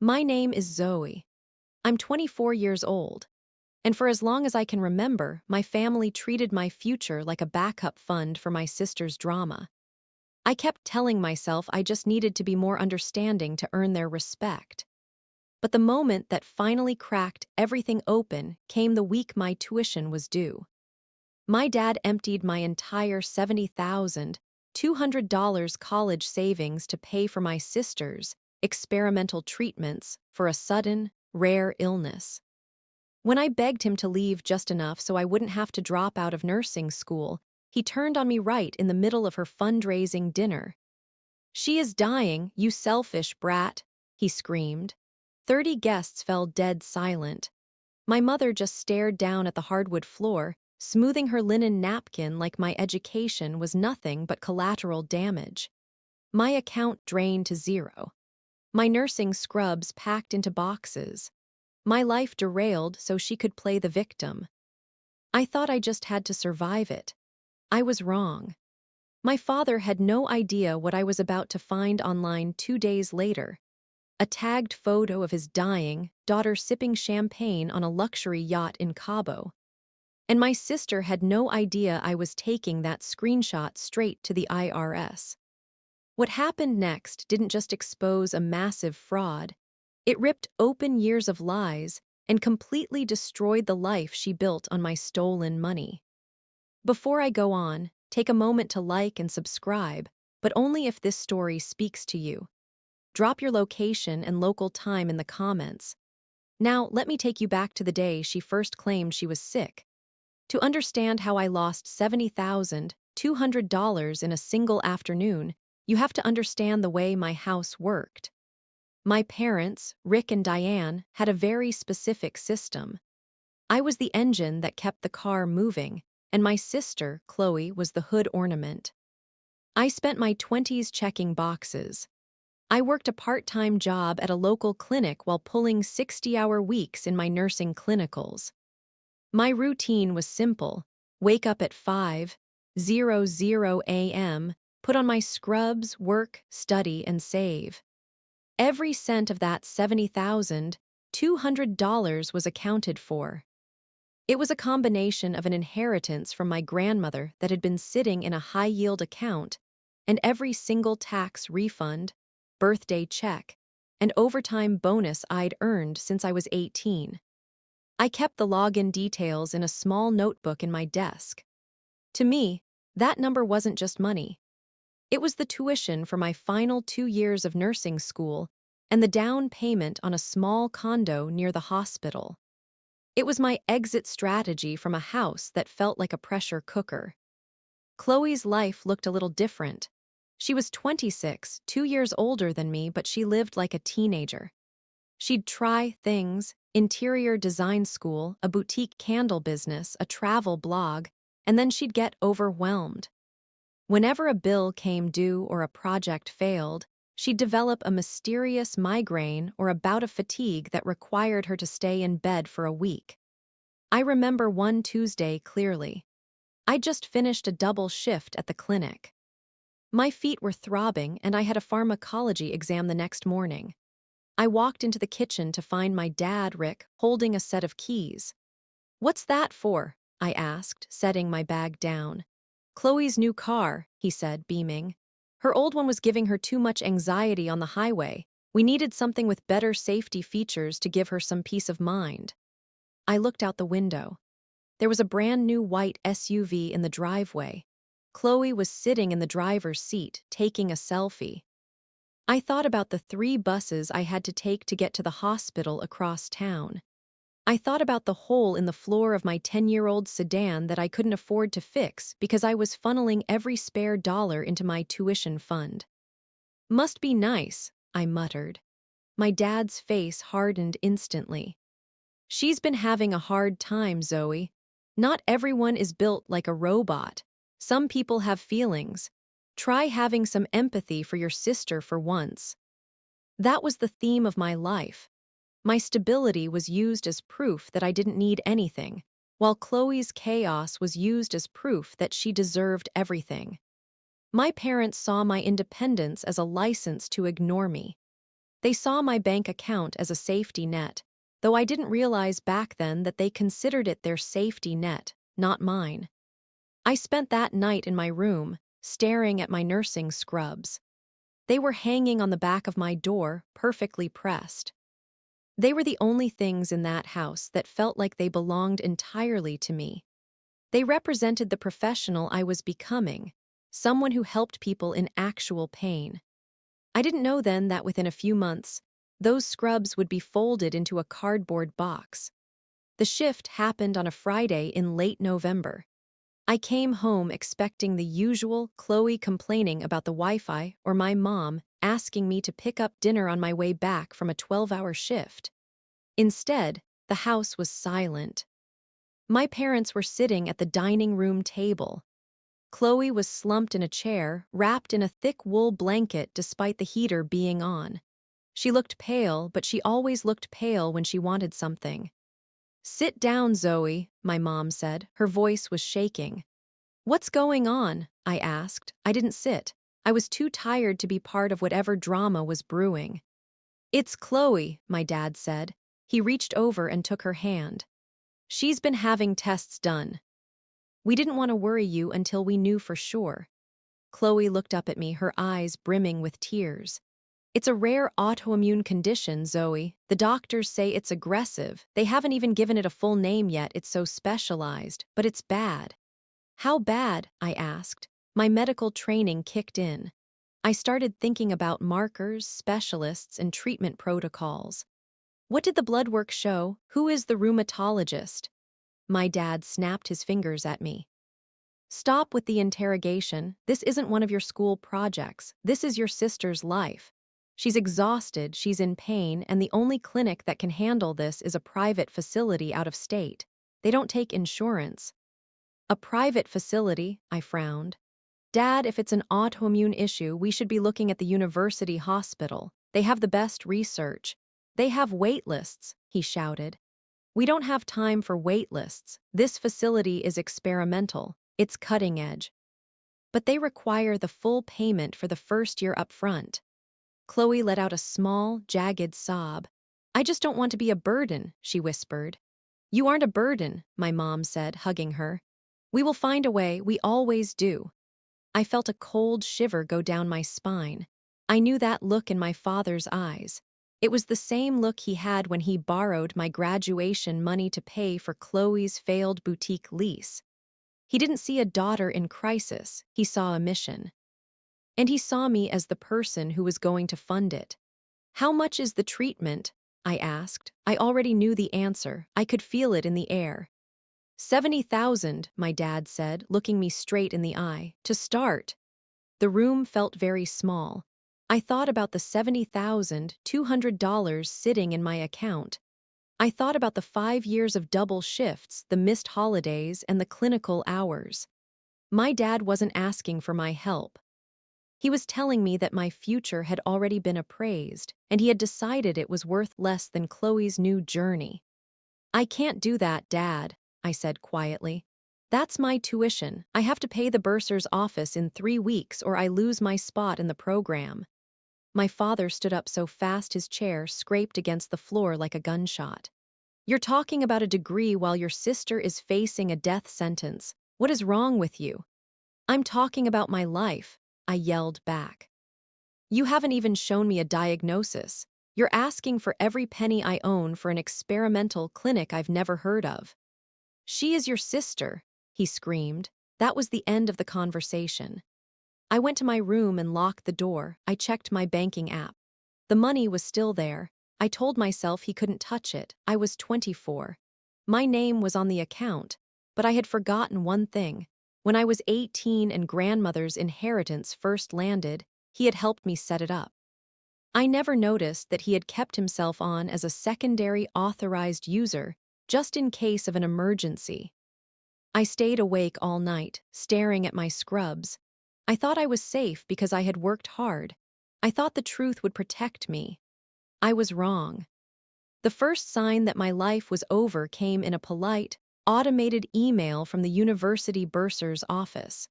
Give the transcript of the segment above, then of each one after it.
My name is Zoe. I'm 24 years old, and for as long as I can remember, my family treated my future like a backup fund for my sister's drama. I kept telling myself I just needed to be more understanding to earn their respect. But the moment that finally cracked everything open came the week my tuition was due. My dad emptied my entire $70,200 college savings to pay for my sister's experimental treatments for a sudden, rare illness. When I begged him to leave just enough so I wouldn't have to drop out of nursing school, he turned on me right in the middle of her fundraising dinner. "She is dying, you selfish brat," he screamed. 30 guests fell dead silent. My mother just stared down at the hardwood floor, smoothing her linen napkin like my education was nothing but collateral damage. My account drained to zero. My nursing scrubs packed into boxes. My life derailed so she could play the victim. I thought I just had to survive it. I was wrong. My father had no idea what I was about to find online 2 days later. A tagged photo of his dying daughter sipping champagne on a luxury yacht in Cabo. And my sister had no idea I was taking that screenshot straight to the IRS. What happened next didn't just expose a massive fraud. It ripped open years of lies and completely destroyed the life she built on my stolen money. Before I go on, take a moment to like and subscribe, but only if this story speaks to you. Drop your location and local time in the comments. Now, let me take you back to the day she first claimed she was sick. To understand how I lost $70,200 in a single afternoon, you have to understand the way my house worked. My parents, Rick and Diane, had a very specific system. I was the engine that kept the car moving, and my sister, Chloe, was the hood ornament. I spent my 20s checking boxes. I worked a part-time job at a local clinic while pulling 60-hour weeks in my nursing clinicals. My routine was simple: wake up at 5:00 a.m., put on my scrubs, work, study, and save. Every cent of that $70,200 was accounted for. It was a combination of an inheritance from my grandmother that had been sitting in a high-yield account, and every single tax refund, birthday check, and overtime bonus I'd earned since I was 18. I kept the login details in a small notebook in my desk. To me, that number wasn't just money. It was the tuition for my final 2 years of nursing school and the down payment on a small condo near the hospital. It was my exit strategy from a house that felt like a pressure cooker. Chloe's life looked a little different. She was 26, 2 years older than me, but she lived like a teenager. She'd try things: interior design school, a boutique candle business, a travel blog, and then she'd get overwhelmed. Whenever a bill came due or a project failed, she'd develop a mysterious migraine or a bout of fatigue that required her to stay in bed for a week. I remember one Tuesday clearly. I'd just finished a double shift at the clinic. My feet were throbbing and I had a pharmacology exam the next morning. I walked into the kitchen to find my dad, Rick, holding a set of keys. "What's that for?" I asked, setting my bag down. "Chloe's new car," he said, beaming. "Her old one was giving her too much anxiety on the highway. We needed something with better safety features to give her some peace of mind." I looked out the window. There was a brand new white SUV in the driveway. Chloe was sitting in the driver's seat, taking a selfie. I thought about the 3 buses I had to take to get to the hospital across town. I thought about the hole in the floor of my 10-year-old sedan that I couldn't afford to fix because I was funneling every spare dollar into my tuition fund. "Must be nice," I muttered. My dad's face hardened instantly. "She's been having a hard time, Zoe. Not everyone is built like a robot. Some people have feelings. Try having some empathy for your sister for once." That was the theme of my life. My stability was used as proof that I didn't need anything, while Chloe's chaos was used as proof that she deserved everything. My parents saw my independence as a license to ignore me. They saw my bank account as a safety net, though I didn't realize back then that they considered it their safety net, not mine. I spent that night in my room, staring at my nursing scrubs. They were hanging on the back of my door, perfectly pressed. They were the only things in that house that felt like they belonged entirely to me. They represented the professional I was becoming, someone who helped people in actual pain. I didn't know then that within a few months, those scrubs would be folded into a cardboard box. The shift happened on a Friday in late November. I came home expecting the usual Chloe complaining about the Wi-Fi or my mom asking me to pick up dinner on my way back from a 12-hour shift. Instead, the house was silent. My parents were sitting at the dining room table. Chloe was slumped in a chair, wrapped in a thick wool blanket despite the heater being on. She looked pale, but she always looked pale when she wanted something. "Sit down, Zoe," my mom said. Her voice was shaking. "What's going on?" I asked. I didn't sit. I was too tired to be part of whatever drama was brewing. "It's Chloe," my dad said. He reached over and took her hand. "She's been having tests done. We didn't want to worry you until we knew for sure." Chloe looked up at me, her eyes brimming with tears. "It's a rare autoimmune condition, Zoe. The doctors say it's aggressive. They haven't even given it a full name yet, it's so specialized, but it's bad." "How bad?" I asked. My medical training kicked in. I started thinking about markers, specialists, and treatment protocols. "What did the blood work show? Who is the rheumatologist?" My dad snapped his fingers at me. "Stop with the interrogation. This isn't one of your school projects. This is your sister's life. She's exhausted, she's in pain, and the only clinic that can handle this is a private facility out of state. They don't take insurance." "A private facility?" I frowned. "Dad, if it's an autoimmune issue, we should be looking at the university hospital. They have the best research. They have wait lists," he shouted. "We don't have time for wait lists. This facility is experimental. It's cutting edge. But they require the full payment for the first year up front." Chloe let out a small, jagged sob. "I just don't want to be a burden," she whispered. "You aren't a burden," my mom said, hugging her. "We will find a way, we always do." I felt a cold shiver go down my spine. I knew that look in my father's eyes. It was the same look he had when he borrowed my graduation money to pay for Chloe's failed boutique lease. He didn't see a daughter in crisis, he saw a mission. And he saw me as the person who was going to fund it. "How much is the treatment?" I asked. I already knew the answer. I could feel it in the air. 70,000, my dad said, looking me straight in the eye. "To start." The room felt very small. I thought about the $70,200 sitting in my account. I thought about the 5 years of double shifts, the missed holidays, and the clinical hours. My dad wasn't asking for my help. He was telling me that my future had already been appraised, and he had decided it was worth less than Chloe's new journey. "I can't do that, Dad," I said quietly. "That's my tuition. I have to pay the bursar's office in 3 weeks or I lose my spot in the program." My father stood up so fast his chair scraped against the floor like a gunshot. "You're talking about a degree while your sister is facing a death sentence. What is wrong with you?" "I'm talking about my life," I yelled back. "You haven't even shown me a diagnosis. You're asking for every penny I own for an experimental clinic I've never heard of." "She is your sister," he screamed. That was the end of the conversation. I went to my room and locked the door. I checked my banking app. The money was still there. I told myself he couldn't touch it. I was 24. My name was on the account, but I had forgotten one thing. When I was 18 and grandmother's inheritance first landed, he had helped me set it up. I never noticed that he had kept himself on as a secondary authorized user, just in case of an emergency. I stayed awake all night, staring at my scrubs. I thought I was safe because I had worked hard. I thought the truth would protect me. I was wrong. The first sign that my life was over came in a polite, automated email from the university bursar's office.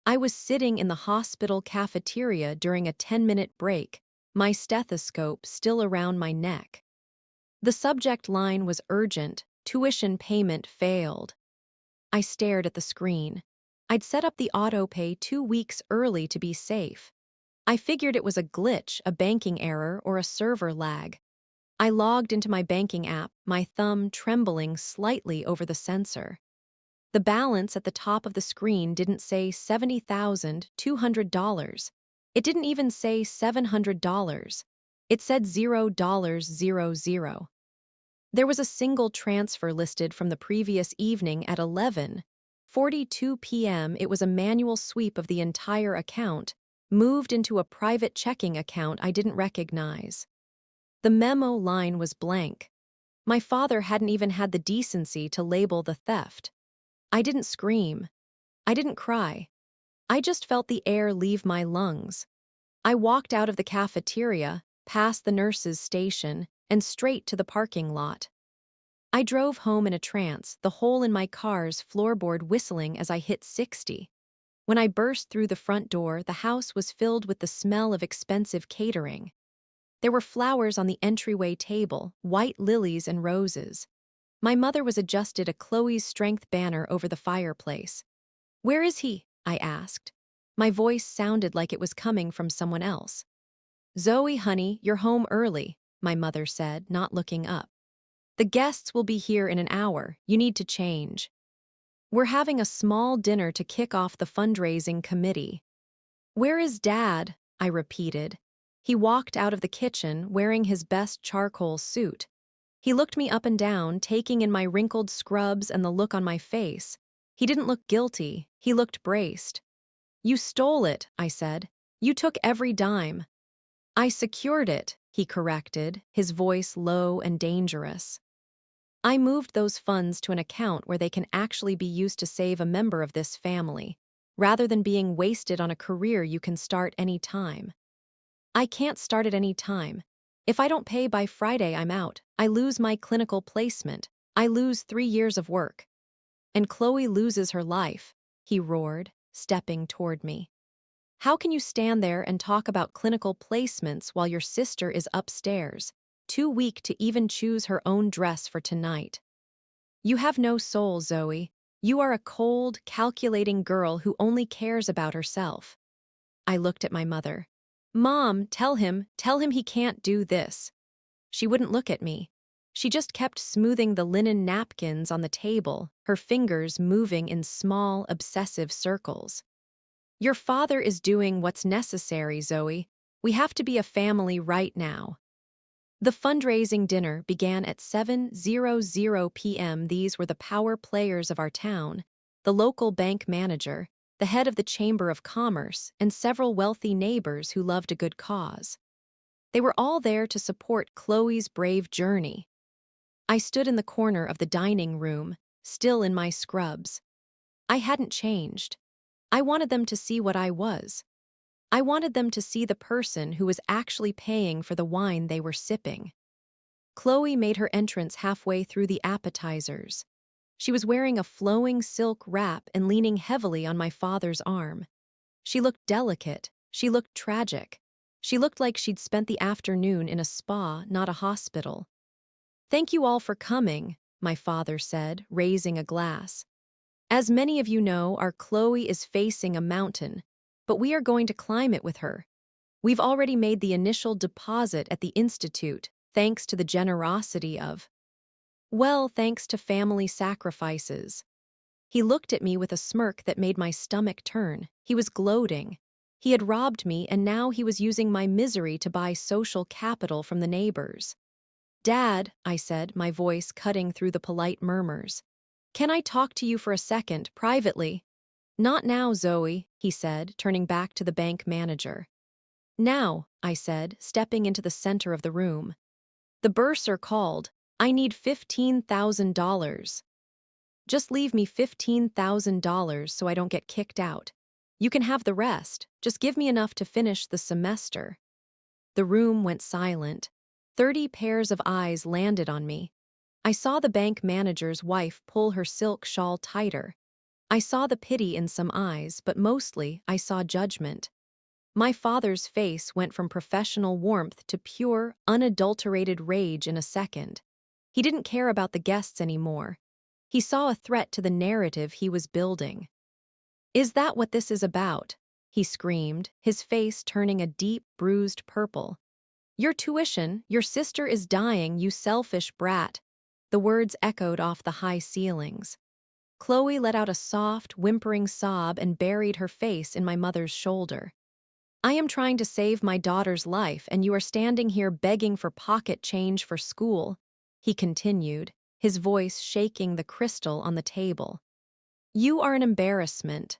I was sitting in the hospital cafeteria during a 10-minute break, my stethoscope still around my neck. The subject line was urgent, tuition payment failed. I stared at the screen. I'd set up the auto-pay 2 weeks early to be safe. I figured it was a glitch, a banking error, or a server lag. I logged into my banking app, my thumb trembling slightly over the sensor. The balance at the top of the screen didn't say $70,200. It didn't even say $700. It said $000. There was a single transfer listed from the previous evening at 11:42 p.m. It was a manual sweep of the entire account, moved into a private checking account I didn't recognize. The memo line was blank. My father hadn't even had the decency to label the theft. I didn't scream. I didn't cry. I just felt the air leave my lungs. I walked out of the cafeteria, past the nurse's station, and straight to the parking lot. I drove home in a trance, the hole in my car's floorboard whistling as I hit 60. When I burst through the front door, the house was filled with the smell of expensive catering. There were flowers on the entryway table, white lilies and roses. My mother was adjusted a Chloe's Strength banner over the fireplace. "Where is he?" I asked. My voice sounded like it was coming from someone else. "Zoe, honey, you're home early," my mother said, not looking up. "The guests will be here in an hour. You need to change. We're having a small dinner to kick off the fundraising committee." "Where is Dad?" I repeated. He walked out of the kitchen wearing his best charcoal suit. He looked me up and down, taking in my wrinkled scrubs and the look on my face. He didn't look guilty. He looked braced. "You stole it," I said. "You took every dime." "I secured it," he corrected, his voice low and dangerous. "I moved those funds to an account where they can actually be used to save a member of this family, rather than being wasted on a career you can start any time." "I can't start at any time. If I don't pay by Friday, I'm out. I lose my clinical placement. I lose 3 years of work. And Chloe loses her life," he roared, stepping toward me. "How can you stand there and talk about clinical placements while your sister is upstairs, too weak to even choose her own dress for tonight? You have no soul, Zoe. You are a cold, calculating girl who only cares about herself." I looked at my mother. "Mom, tell him he can't do this." She wouldn't look at me. She just kept smoothing the linen napkins on the table, her fingers moving in small, obsessive circles. "Your father is doing what's necessary, Zoe. We have to be a family right now." The fundraising dinner began at 7:00 p.m. These were the power players of our town, the local bank manager, the head of the Chamber of Commerce, and several wealthy neighbors who loved a good cause. They were all there to support Chloe's brave journey. I stood in the corner of the dining room, still in my scrubs. I hadn't changed. I wanted them to see what I was. I wanted them to see the person who was actually paying for the wine they were sipping. Chloe made her entrance halfway through the appetizers. She was wearing a flowing silk wrap and leaning heavily on my father's arm. She looked delicate. She looked tragic. She looked like she'd spent the afternoon in a spa, not a hospital. "Thank you all for coming," my father said, raising a glass. "As many of you know, our Chloe is facing a mountain, but we are going to climb it with her. We've already made the initial deposit at the Institute, thanks to the generosity of, well, thanks to family sacrifices." He looked at me with a smirk that made my stomach turn. He was gloating. He had robbed me, and now he was using my misery to buy social capital from the neighbors. "Dad," I said, my voice cutting through the polite murmurs. "Can I talk to you for a second, privately?" "Not now, Zoe," he said, turning back to the bank manager. "Now," I said, stepping into the center of the room. "The bursar called. I need $15,000. Just leave me $15,000 so I don't get kicked out. You can have the rest. Just give me enough to finish the semester." The room went silent. 30 pairs of eyes landed on me. I saw the bank manager's wife pull her silk shawl tighter. I saw the pity in some eyes, but mostly I saw judgment. My father's face went from professional warmth to pure, unadulterated rage in a second. He didn't care about the guests anymore. He saw a threat to the narrative he was building. "Is that what this is about?" he screamed, his face turning a deep, bruised purple. "Your tuition, your sister is dying, you selfish brat." The words echoed off the high ceilings. Chloe let out a soft, whimpering sob and buried her face in my mother's shoulder. "I am trying to save my daughter's life, and you are standing here begging for pocket change for school," he continued, his voice shaking the crystal on the table. "You are an embarrassment.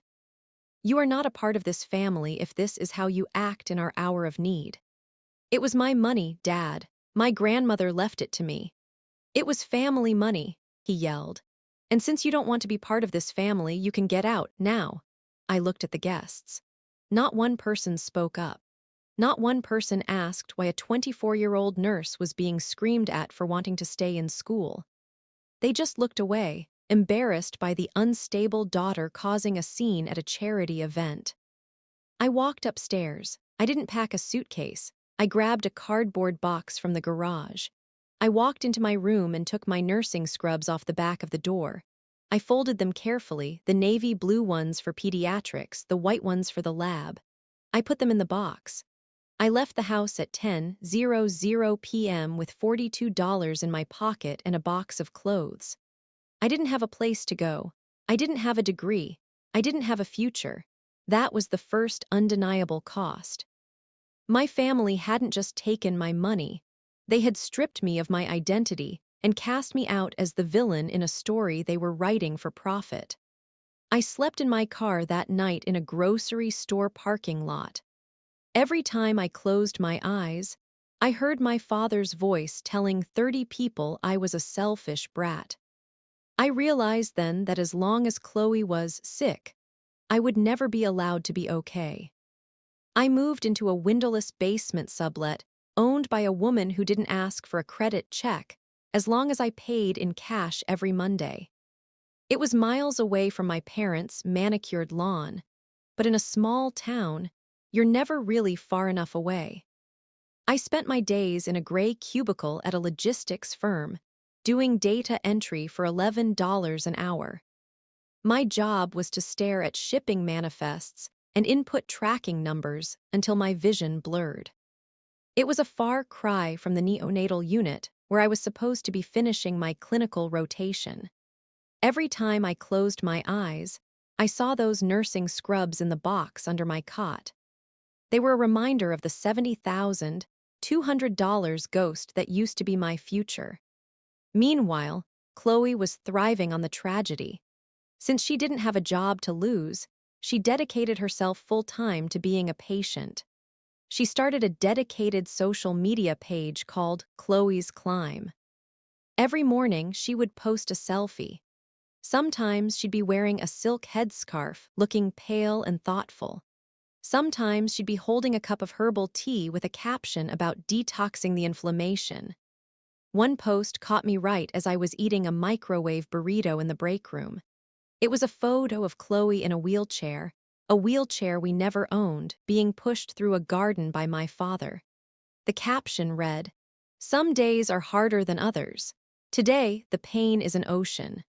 You are not a part of this family if this is how you act in our hour of need." "It was my money, Dad. My grandmother left it to me." "It was family money," he yelled. "And since you don't want to be part of this family, you can get out, now." I looked at the guests. Not one person spoke up. Not one person asked why a 24-year-old nurse was being screamed at for wanting to stay in school. They just looked away, embarrassed by the unstable daughter causing a scene at a charity event. I walked upstairs. I didn't pack a suitcase. I grabbed a cardboard box from the garage. I walked into my room and took my nursing scrubs off the back of the door. I folded them carefully, the navy blue ones for pediatrics, the white ones for the lab. I put them in the box. I left the house at 10:00 p.m. with $42 in my pocket and a box of clothes. I didn't have a place to go. I didn't have a degree. I didn't have a future. That was the first undeniable cost. My family hadn't just taken my money. They had stripped me of my identity and cast me out as the villain in a story they were writing for profit. I slept in my car that night in a grocery store parking lot. Every time I closed my eyes, I heard my father's voice telling 30 people I was a selfish brat. I realized then that as long as Chloe was sick, I would never be allowed to be okay. I moved into a windowless basement sublet owned by a woman who didn't ask for a credit check as long as I paid in cash every Monday. It was miles away from my parents' manicured lawn, but in a small town, you're never really far enough away. I spent my days in a gray cubicle at a logistics firm, doing data entry for $11 an hour. My job was to stare at shipping manifests and input tracking numbers until my vision blurred. It was a far cry from the neonatal unit where I was supposed to be finishing my clinical rotation. Every time I closed my eyes, I saw those nursing scrubs in the box under my cot. They were a reminder of the $70,200 ghost that used to be my future. Meanwhile, Chloe was thriving on the tragedy. Since she didn't have a job to lose, she dedicated herself full-time to being a patient. She started a dedicated social media page called Chloe's Climb. Every morning, she would post a selfie. Sometimes she'd be wearing a silk headscarf, looking pale and thoughtful. Sometimes she'd be holding a cup of herbal tea with a caption about detoxing the inflammation. One post caught me right as I was eating a microwave burrito in the break room. It was a photo of Chloe in a wheelchair we never owned, being pushed through a garden by my father. The caption read, "Some days are harder than others. Today, the pain is an ocean.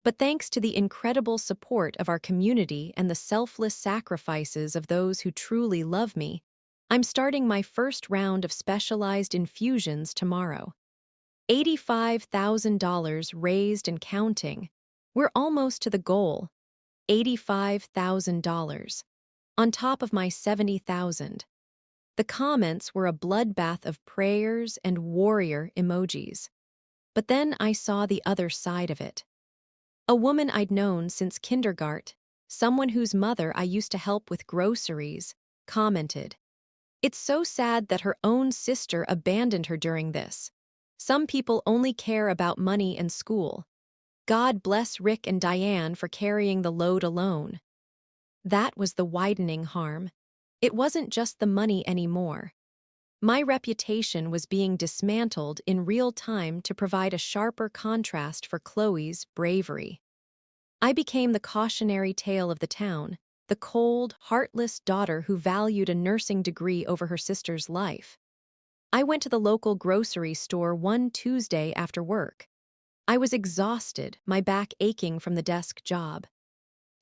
But thanks to the incredible support of our community and the selfless sacrifices of those who truly love me, I'm starting my first round of specialized infusions tomorrow. $85,000 raised and counting. We're almost to the goal. $85,000. On top of my $70,000. The comments were a bloodbath of prayers and warrior emojis. But then I saw the other side of it. A woman I'd known since kindergarten, someone whose mother I used to help with groceries, commented, "It's so sad that her own sister abandoned her during this. Some people only care about money and school. God bless Rick and Diane for carrying the load alone." That was the widening harm. It wasn't just the money anymore. My reputation was being dismantled in real time to provide a sharper contrast for Chloe's bravery. I became the cautionary tale of the town, the cold, heartless daughter who valued a nursing degree over her sister's life. I went to the local grocery store one Tuesday after work. I was exhausted, my back aching from the desk job.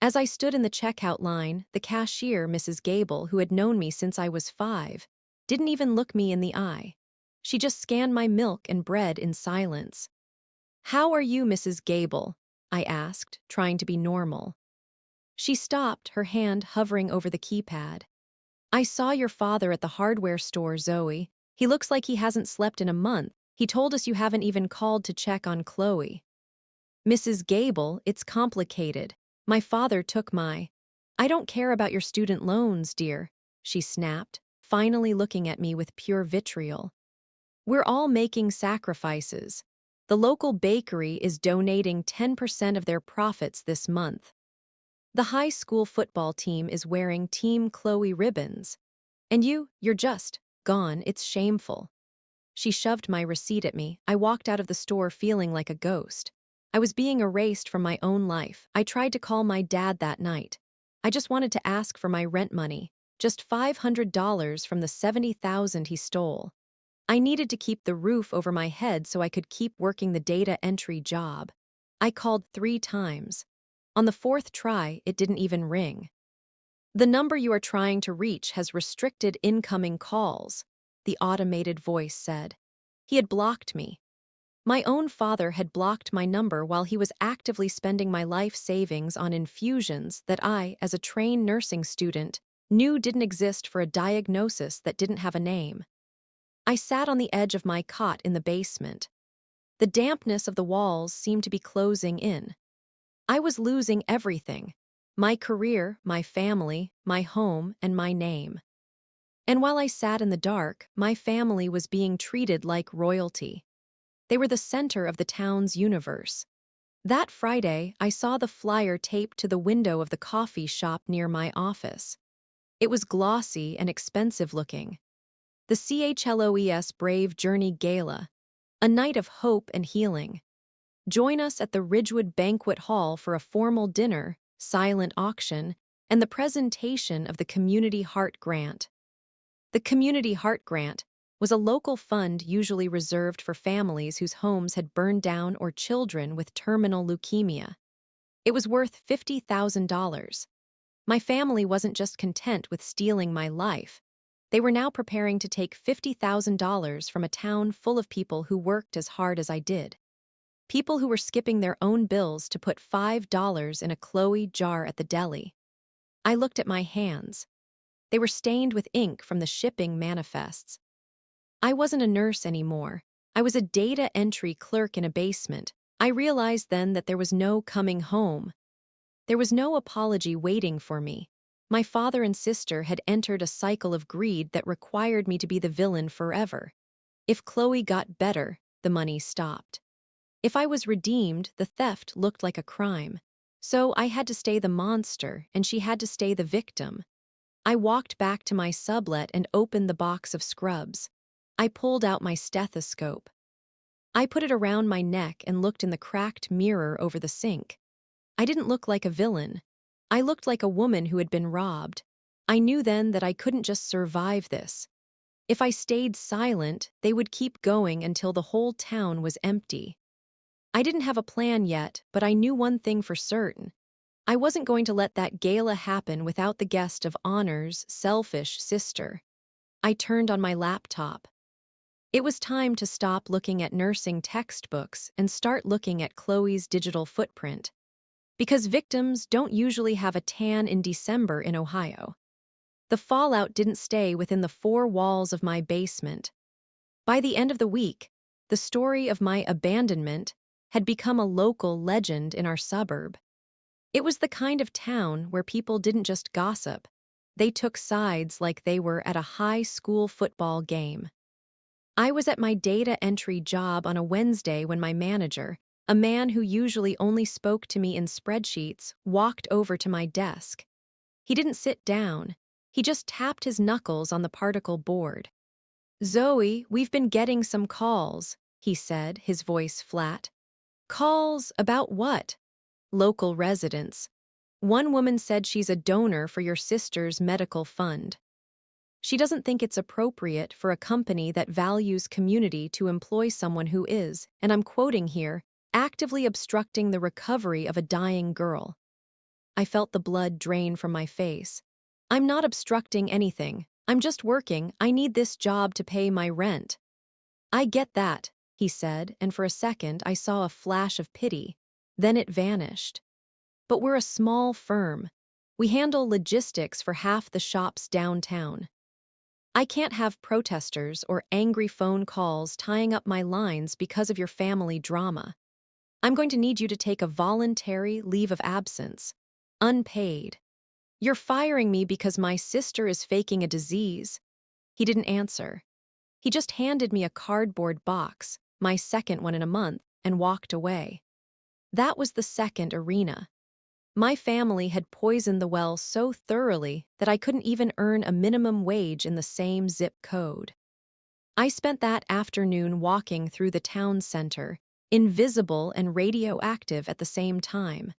As I stood in the checkout line, the cashier, Mrs. Gable, who had known me since I was 5, didn't even look me in the eye. She just scanned my milk and bread in silence. "How are you, Mrs. Gable?" I asked, trying to be normal. She stopped, her hand hovering over the keypad. "I saw your father at the hardware store, Zoe. He looks like he hasn't slept in a month. He told us you haven't even called to check on Chloe." "Mrs. Gable, it's complicated. My father took my—" "I don't care about your student loans, dear," she snapped, finally looking at me with pure vitriol. "We're all making sacrifices. The local bakery is donating 10% of their profits this month. The high school football team is wearing Team Chloe ribbons. And you're just gone. It's shameful." She shoved my receipt at me. I walked out of the store feeling like a ghost. I was being erased from my own life. I tried to call my dad that night. I just wanted to ask for my rent money, just $500 from the $70,000 he stole. I needed to keep the roof over my head so I could keep working the data entry job. I called 3 times. On the 4th try, it didn't even ring. "The number you are trying to reach has restricted incoming calls," the automated voice said. He had blocked me. My own father had blocked my number while he was actively spending my life savings on infusions that I, as a trained nursing student, knew didn't exist for a diagnosis that didn't have a name. I sat on the edge of my cot in the basement. The dampness of the walls seemed to be closing in. I was losing everything: my career, my family, my home, and my name. And while I sat in the dark, my family was being treated like royalty. They were the center of the town's universe. That Friday, I saw the flyer taped to the window of the coffee shop near my office. It was glossy and expensive looking. The CHLOES Brave Journey Gala, a night of hope and healing. Join us at the Ridgewood Banquet Hall for a formal dinner, silent auction, and the presentation of the Community Heart Grant. The Community Heart Grant was a local fund usually reserved for families whose homes had burned down or children with terminal leukemia. It was worth $50,000. My family wasn't just content with stealing my life. They were now preparing to take $50,000 from a town full of people who worked as hard as I did. People who were skipping their own bills to put $5 in a Chloe jar at the deli. I looked at my hands. They were stained with ink from the shipping manifests. I wasn't a nurse anymore. I was a data entry clerk in a basement. I realized then that there was no coming home. There was no apology waiting for me. My father and sister had entered a cycle of greed that required me to be the villain forever. If Chloe got better, the money stopped. If I was redeemed, the theft looked like a crime. So I had to stay the monster, and she had to stay the victim. I walked back to my sublet and opened the box of scrubs. I pulled out my stethoscope. I put it around my neck and looked in the cracked mirror over the sink. I didn't look like a villain. I looked like a woman who had been robbed. I knew then that I couldn't just survive this. If I stayed silent, they would keep going until the whole town was empty. I didn't have a plan yet, but I knew one thing for certain. I wasn't going to let that gala happen without the guest of honor's selfish sister. I turned on my laptop. It was time to stop looking at nursing textbooks and start looking at Chloe's digital footprint. Because victims don't usually have a tan in December in Ohio. The fallout didn't stay within the 4 walls of my basement. By the end of the week, the story of my abandonment had become a local legend in our suburb. It was the kind of town where people didn't just gossip. They took sides like they were at a high school football game. I was at my data entry job on a Wednesday when my manager, a man who usually only spoke to me in spreadsheets, walked over to my desk. He didn't sit down. He just tapped his knuckles on the particle board. "Zoe, we've been getting some calls," he said, his voice flat. "Calls about what?" "Local residents. One woman said she's a donor for your sister's medical fund. She doesn't think it's appropriate for a company that values community to employ someone who is, and I'm quoting here, actively obstructing the recovery of a dying girl. I felt the blood drain from my face. I'm not obstructing anything. I'm just working. I need this job to pay my rent. I get that, he said, and for a second I saw a flash of pity. Then it vanished. But we're a small firm. We handle logistics for half the shops downtown. I can't have protesters or angry phone calls tying up my lines because of your family drama. I'm going to need you to take a voluntary leave of absence. Unpaid. You're firing me because my sister is faking a disease. He didn't answer. He just handed me a cardboard box, my second one in a month, and walked away. That was the second arena. My family had poisoned the well so thoroughly that I couldn't even earn a minimum wage in the same zip code. I spent that afternoon walking through the town center, invisible and radioactive at the same time.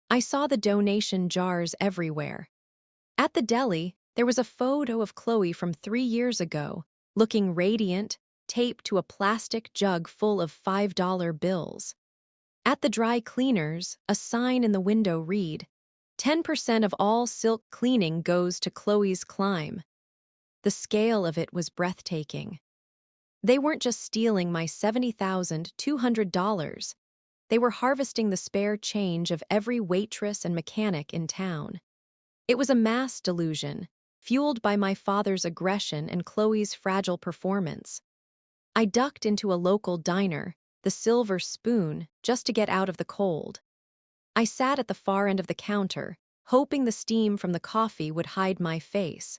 I saw the donation jars everywhere. At the deli, there was a photo of Chloe from 3 years ago, looking radiant, taped to a plastic jug full of $5 bills. At the dry cleaners, a sign in the window read, 10% of all silk cleaning goes to Chloe's Climb. The scale of it was breathtaking. They weren't just stealing my $70,200. They were harvesting the spare change of every waitress and mechanic in town. It was a mass delusion, fueled by my father's aggression and Chloe's fragile performance. I ducked into a local diner, the Silver Spoon, just to get out of the cold. I sat at the far end of the counter, hoping the steam from the coffee would hide my face.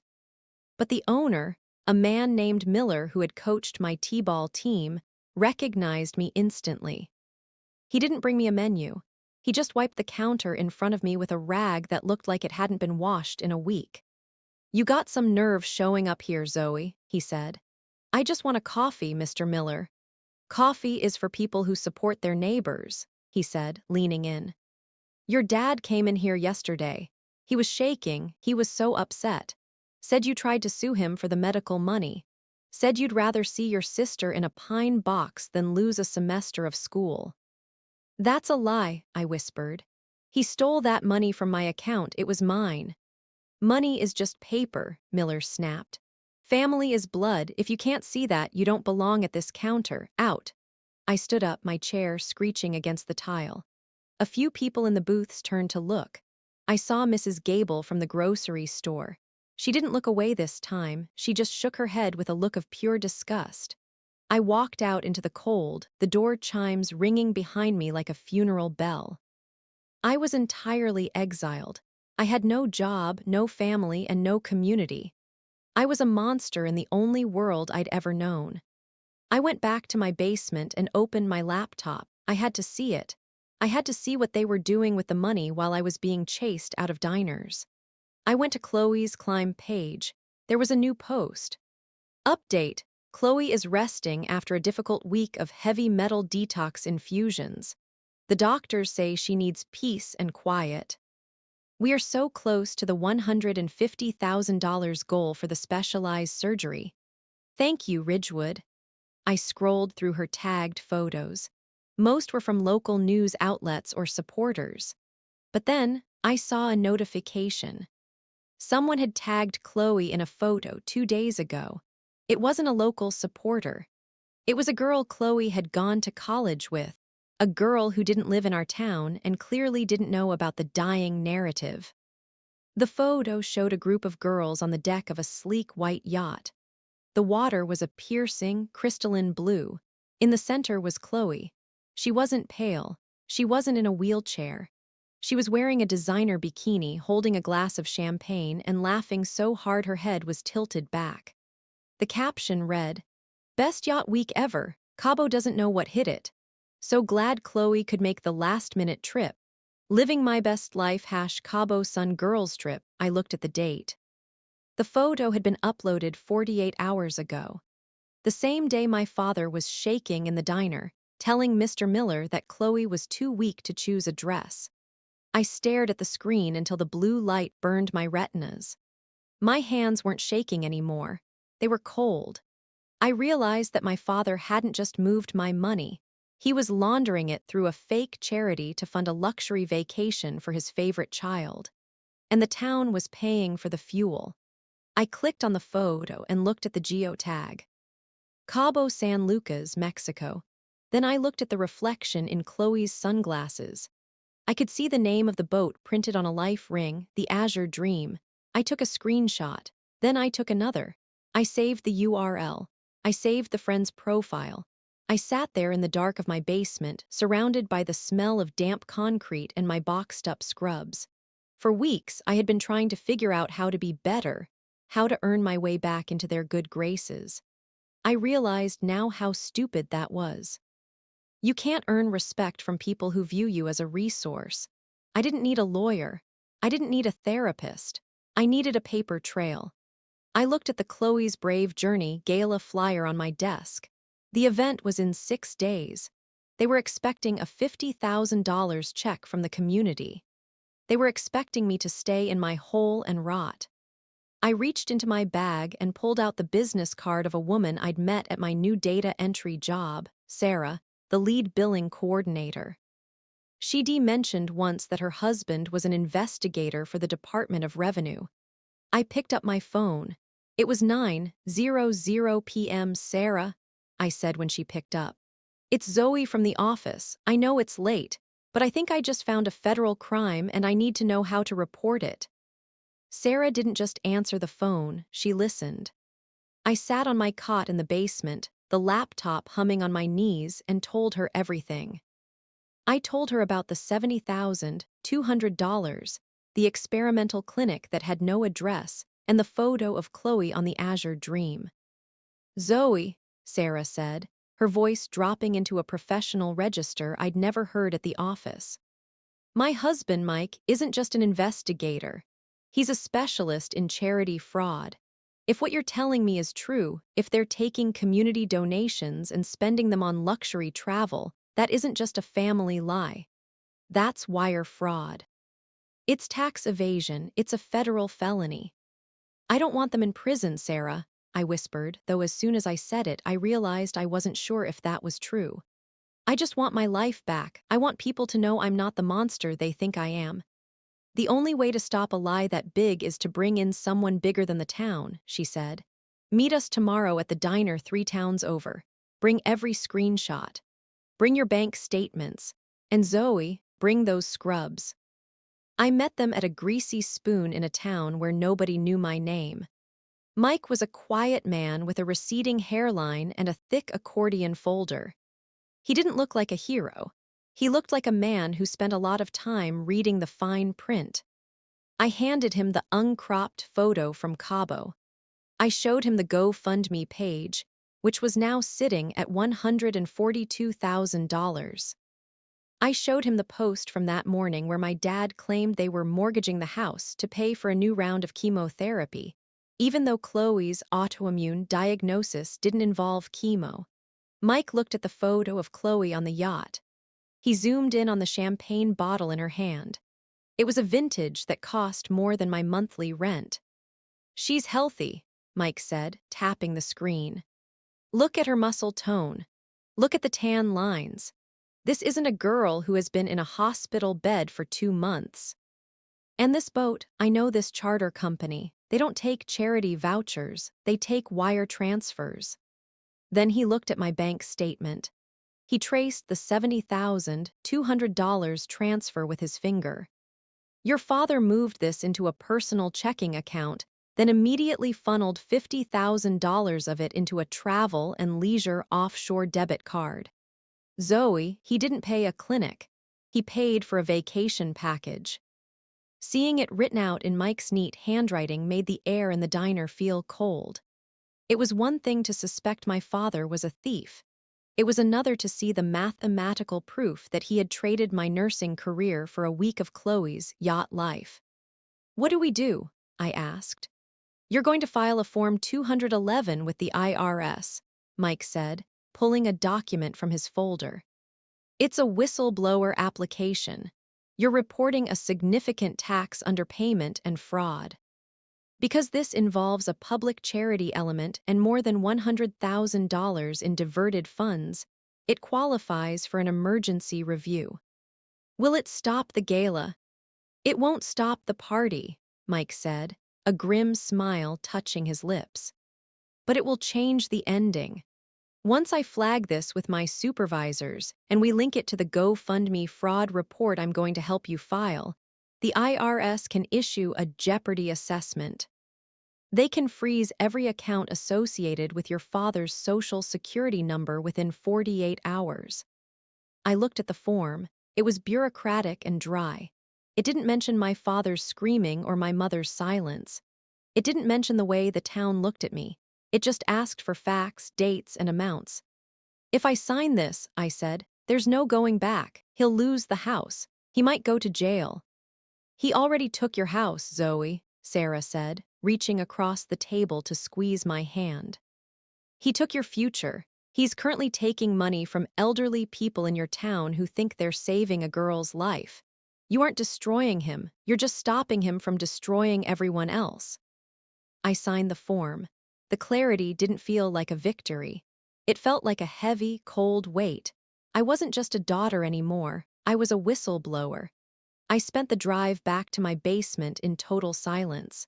But the owner, a man named Miller who had coached my t-ball team, recognized me instantly. He didn't bring me a menu. He just wiped the counter in front of me with a rag that looked like it hadn't been washed in a week. "You got some nerve showing up here, Zoe," he said. "I just want a coffee, Mr. Miller." "Coffee is for people who support their neighbors," he said, leaning in. "Your dad came in here yesterday. He was shaking, he was so upset. Said you tried to sue him for the medical money. Said you'd rather see your sister in a pine box than lose a semester of school." "That's a lie," I whispered. "He stole that money from my account. It was mine." "Money is just paper," Miller snapped. "Family is blood. If you can't see that, you don't belong at this counter. Out." I stood up, my chair screeching against the tile. A few people in the booths turned to look. I saw Mrs. Gable from the grocery store. She didn't look away this time, she just shook her head with a look of pure disgust. I walked out into the cold, the door chimes ringing behind me like a funeral bell. I was entirely exiled. I had no job, no family, and no community. I was a monster in the only world I'd ever known. I went back to my basement and opened my laptop. I had to see it. I had to see what they were doing with the money while I was being chased out of diners. I went to Chloe's Climb page. There was a new post. Update: Chloe is resting after a difficult week of heavy metal detox infusions. The doctors say she needs peace and quiet. We are so close to the $150,000 goal for the specialized surgery. Thank you, Ridgewood. I scrolled through her tagged photos. Most were from local news outlets or supporters. But then, I saw a notification. Someone had tagged Chloe in a photo 2 days ago. It wasn't a local supporter. It was a girl Chloe had gone to college with, a girl who didn't live in our town and clearly didn't know about the dying narrative. The photo showed a group of girls on the deck of a sleek white yacht. The water was a piercing, crystalline blue. In the center was Chloe. She wasn't pale. She wasn't in a wheelchair. She was wearing a designer bikini, holding a glass of champagne, and laughing so hard her head was tilted back. The caption read, "Best yacht week ever. Cabo doesn't know what hit it. So glad Chloe could make the last-minute trip. Living my best life #Cabo Sun Girls Trip." I looked at the date. The photo had been uploaded 48 hours ago. The same day my father was shaking in the diner, telling Mr. Miller that Chloe was too weak to choose a dress. I stared at the screen until the blue light burned my retinas. My hands weren't shaking anymore. They were cold. I realized that my father hadn't just moved my money. He was laundering it through a fake charity to fund a luxury vacation for his favorite child. And the town was paying for the fuel. I clicked on the photo and looked at the geotag. Cabo San Lucas, Mexico. Then I looked at the reflection in Chloe's sunglasses. I could see the name of the boat printed on a life ring, the Azure Dream. I took a screenshot. Then I took another. I saved the URL. I saved the friend's profile. I sat there in the dark of my basement, surrounded by the smell of damp concrete and my boxed-up scrubs. For weeks, I had been trying to figure out how to be better, how to earn my way back into their good graces. I realized now how stupid that was. You can't earn respect from people who view you as a resource. I didn't need a lawyer. I didn't need a therapist. I needed a paper trail. I looked at the Chloe's Brave Journey gala flyer on my desk. The event was in 6 days. They were expecting a $50,000 check from the community. They were expecting me to stay in my hole and rot. I reached into my bag and pulled out the business card of a woman I'd met at my new data entry job, Sarah, the lead billing coordinator. She'd mentioned once that her husband was an investigator for the Department of Revenue. I picked up my phone. It was 9:00 p.m. Sarah, I said when she picked up. It's Zoe from the office. I know it's late, but I think I just found a federal crime and I need to know how to report it. Sarah didn't just answer the phone, she listened. I sat on my cot in the basement, the laptop humming on my knees, and told her everything. I told her about the $70,200, the experimental clinic that had no address, and the photo of Chloe on the Azure Dream. Zoe, Sarah said, her voice dropping into a professional register I'd never heard at the office. My husband, Mike, isn't just an investigator. He's a specialist in charity fraud. If what you're telling me is true, if they're taking community donations and spending them on luxury travel, that isn't just a family lie. That's wire fraud. It's tax evasion, it's a federal felony. I don't want them in prison, Sarah, I whispered, though as soon as I said it, I realized I wasn't sure if that was true. I just want my life back. I want people to know I'm not the monster they think I am. The only way to stop a lie that big is to bring in someone bigger than the town, she said. Meet us tomorrow at the diner 3 towns over. Bring every screenshot. Bring your bank statements. And Zoe, bring those scrubs. I met them at a greasy spoon in a town where nobody knew my name. Mike was a quiet man with a receding hairline and a thick accordion folder. He didn't look like a hero. He looked like a man who spent a lot of time reading the fine print. I handed him the uncropped photo from Cabo. I showed him the GoFundMe page, which was now sitting at $142,000. I showed him the post from that morning where my dad claimed they were mortgaging the house to pay for a new round of chemotherapy, even though Chloe's autoimmune diagnosis didn't involve chemo. Mike looked at the photo of Chloe on the yacht. He zoomed in on the champagne bottle in her hand. It was a vintage that cost more than my monthly rent. She's healthy, Mike said, tapping the screen. Look at her muscle tone. Look at the tan lines. This isn't a girl who has been in a hospital bed for 2 months. And this boat, I know this charter company. They don't take charity vouchers, they take wire transfers. Then he looked at my bank statement. He traced the $70,200 transfer with his finger. Your father moved this into a personal checking account, then immediately funneled $50,000 of it into a travel and leisure offshore debit card. Zoe, he didn't pay a clinic. He paid for a vacation package. Seeing it written out in Mike's neat handwriting made the air in the diner feel cold. It was one thing to suspect my father was a thief. It was another to see the mathematical proof that he had traded my nursing career for a week of Chloe's yacht life. What do we do? I asked. You're going to file a Form 211 with the IRS, Mike said, pulling a document from his folder. It's a whistleblower application. You're reporting a significant tax underpayment and fraud. Because this involves a public charity element and more than $100,000 in diverted funds, it qualifies for an emergency review. Will it stop the gala? It won't stop the party, Mike said, a grim smile touching his lips. But it will change the ending. Once I flag this with my supervisors and we link it to the GoFundMe fraud report I'm going to help you file, the IRS can issue a jeopardy assessment. They can freeze every account associated with your father's social security number within 48 hours. I looked at the form. It was bureaucratic and dry. It didn't mention my father's screaming or my mother's silence. It didn't mention the way the town looked at me. It just asked for facts, dates, and amounts. If I sign this, I said, there's no going back. He'll lose the house. He might go to jail. He already took your house, Zoe, Sarah said, reaching across the table to squeeze my hand. He took your future. He's currently taking money from elderly people in your town who think they're saving a girl's life. You aren't destroying him. You're just stopping him from destroying everyone else. I signed the form. The clarity didn't feel like a victory. It felt like a heavy, cold weight. I wasn't just a daughter anymore. I was a whistleblower. I spent the drive back to my basement in total silence.